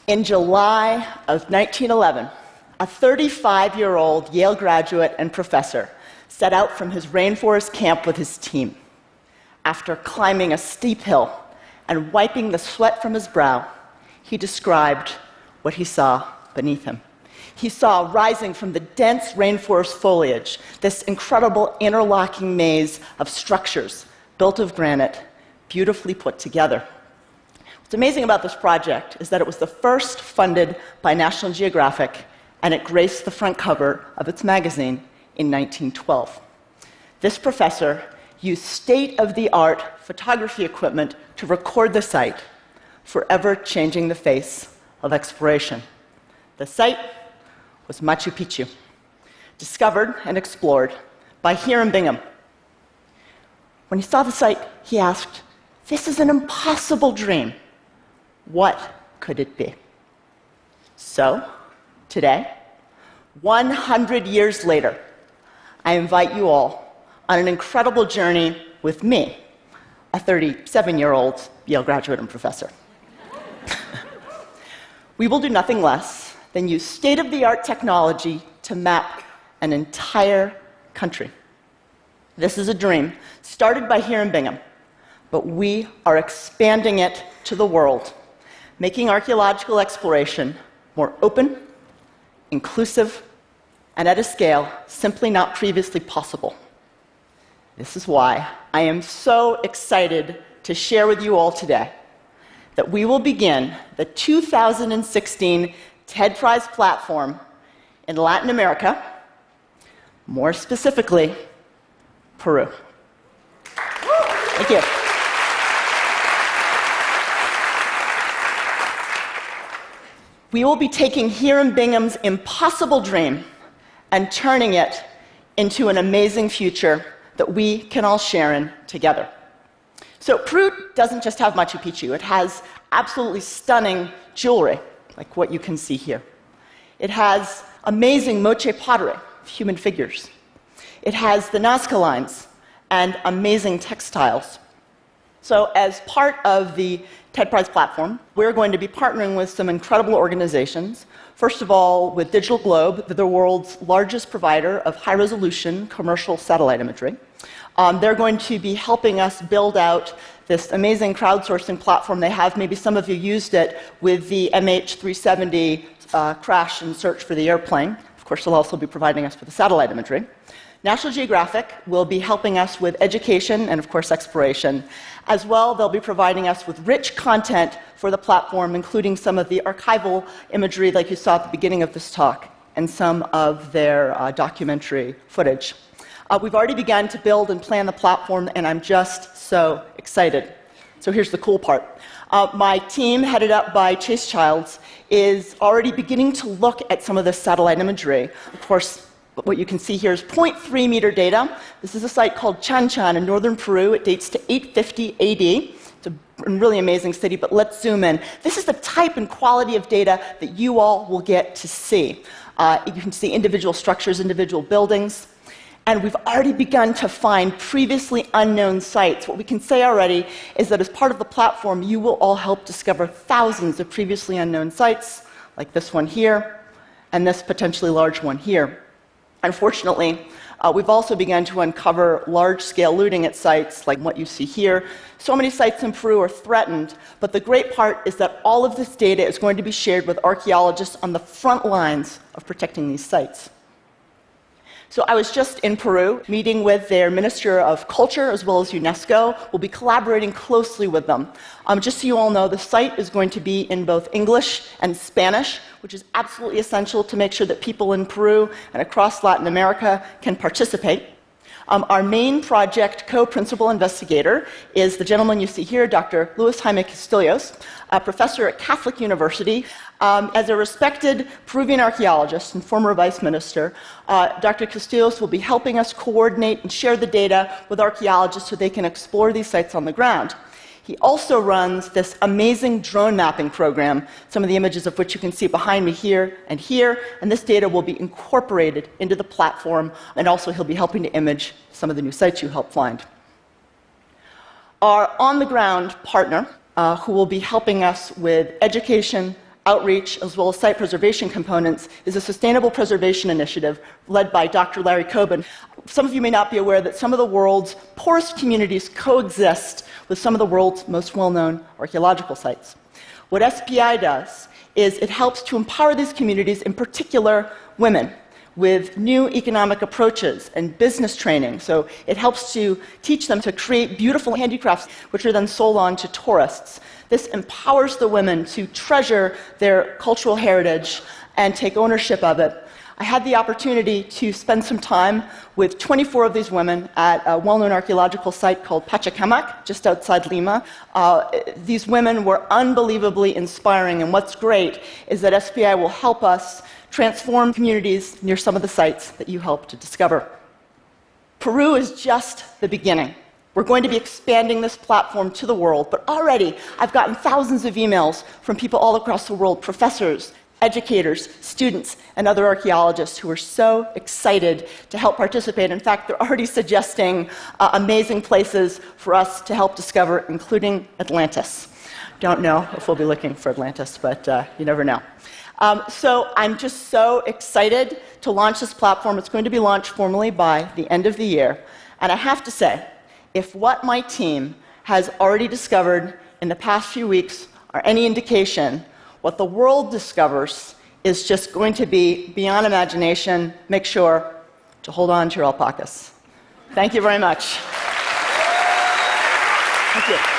In July of 1911, a 35-year-old Yale graduate and professor set out from his rainforest camp with his team. After climbing a steep hill and wiping the sweat from his brow, he described what he saw beneath him. He saw rising from the dense rainforest foliage this incredible interlocking maze of structures built of granite, beautifully put together. What's amazing about this project is that it was the first funded by National Geographic, and it graced the front cover of its magazine in 1912. This professor used state-of-the-art photography equipment to record the site, forever changing the face of exploration. The site was Machu Picchu, discovered and explored by Hiram Bingham. When he saw the site, he asked, "This is an impossible dream. What could it be?" So, today, 100 years later, I invite you all on an incredible journey with me, a 37-year-old Yale graduate and professor. We will do nothing less than use state-of-the-art technology to map an entire country. This is a dream started by Hiram Bingham, but we are expanding it to the world, making archaeological exploration more open, inclusive, and at a scale simply not previously possible. This is why I am so excited to share with you all today that we will begin the 2016 TED Prize platform in Latin America, more specifically, Peru. Thank you. We will be taking Hiram Bingham's impossible dream and turning it into an amazing future that we can all share in together. So Peru doesn't just have Machu Picchu. It has absolutely stunning jewelry, like what you can see here. It has amazing moche pottery, human figures. It has the Nazca lines and amazing textiles. So as part of the TED Prize platform, we're going to be partnering with some incredible organizations. First of all, with Digital Globe, the world's largest provider of high-resolution commercial satellite imagery. They're going to be helping us build out this amazing crowdsourcing platform they have. Maybe some of you used it with the MH370 crash and search for the airplane. Of course, they'll also be providing us with the satellite imagery. National Geographic will be helping us with education and, of course, exploration. As well, they'll be providing us with rich content for the platform, including some of the archival imagery like you saw at the beginning of this talk, and some of their documentary footage. We've already begun to build and plan the platform, and I'm just so excited. So here's the cool part. My team, headed up by Chase Childs, is already beginning to look at some of the satellite imagery. Of course, what you can see here is 0.3 meter data. This is a site called Chan Chan in northern Peru. It dates to 850 AD. It's a really amazing city, but let's zoom in. This is the type and quality of data that you all will get to see. You can see individual structures, individual buildings. And we've already begun to find previously unknown sites. What we can say already is that as part of the platform, you will all help discover thousands of previously unknown sites, like this one here, and this potentially large one here. Unfortunately, we've also begun to uncover large-scale looting at sites like what you see here. So many sites in Peru are threatened, but the great part is that all of this data is going to be shared with archaeologists on the front lines of protecting these sites. So I was just in Peru, meeting with their Minister of Culture as well as UNESCO. We'll be collaborating closely with them. Just so you all know, the site is going to be in both English and Spanish, which is absolutely essential to make sure that people in Peru and across Latin America can participate. Our main project co-principal investigator is the gentleman you see here, Dr. Luis Jaime Castillos, a professor at Catholic University. As a respected Peruvian archaeologist and former vice minister, Dr. Castillos will be helping us coordinate and share the data with archaeologists so they can explore these sites on the ground. He also runs this amazing drone mapping program, some of the images of which you can see behind me here, and this data will be incorporated into the platform, and also he'll be helping to image some of the new sites you helped find. Our on-the-ground partner, who will be helping us with education, outreach, as well as site preservation components, is a sustainable preservation initiative led by Dr. Larry Coben. Some of you may not be aware that some of the world's poorest communities coexist with some of the world's most well-known archaeological sites. What SPI does is it helps to empower these communities, in particular women, with new economic approaches and business training. So it helps to teach them to create beautiful handicrafts, which are then sold on to tourists. This empowers the women to treasure their cultural heritage and take ownership of it. I had the opportunity to spend some time with 24 of these women at a well-known archaeological site called Parcak Hunting, just outside Lima. These women were unbelievably inspiring, and what's great is that SPI will help us transform communities near some of the sites that you helped to discover. Peru is just the beginning. We're going to be expanding this platform to the world, but already I've gotten thousands of emails from people all across the world, professors, educators, students, and other archaeologists who are so excited to help participate. In fact, they're already suggesting amazing places for us to help discover, including Atlantis. Don't know if we'll be looking for Atlantis, but you never know. So I'm just so excited to launch this platform. It's going to be launched formally by the end of the year. And I have to say, if what my team has already discovered in the past few weeks are any indication, what the world discovers is just going to be beyond imagination. Make sure to hold on to your alpacas. Thank you very much. Thank you.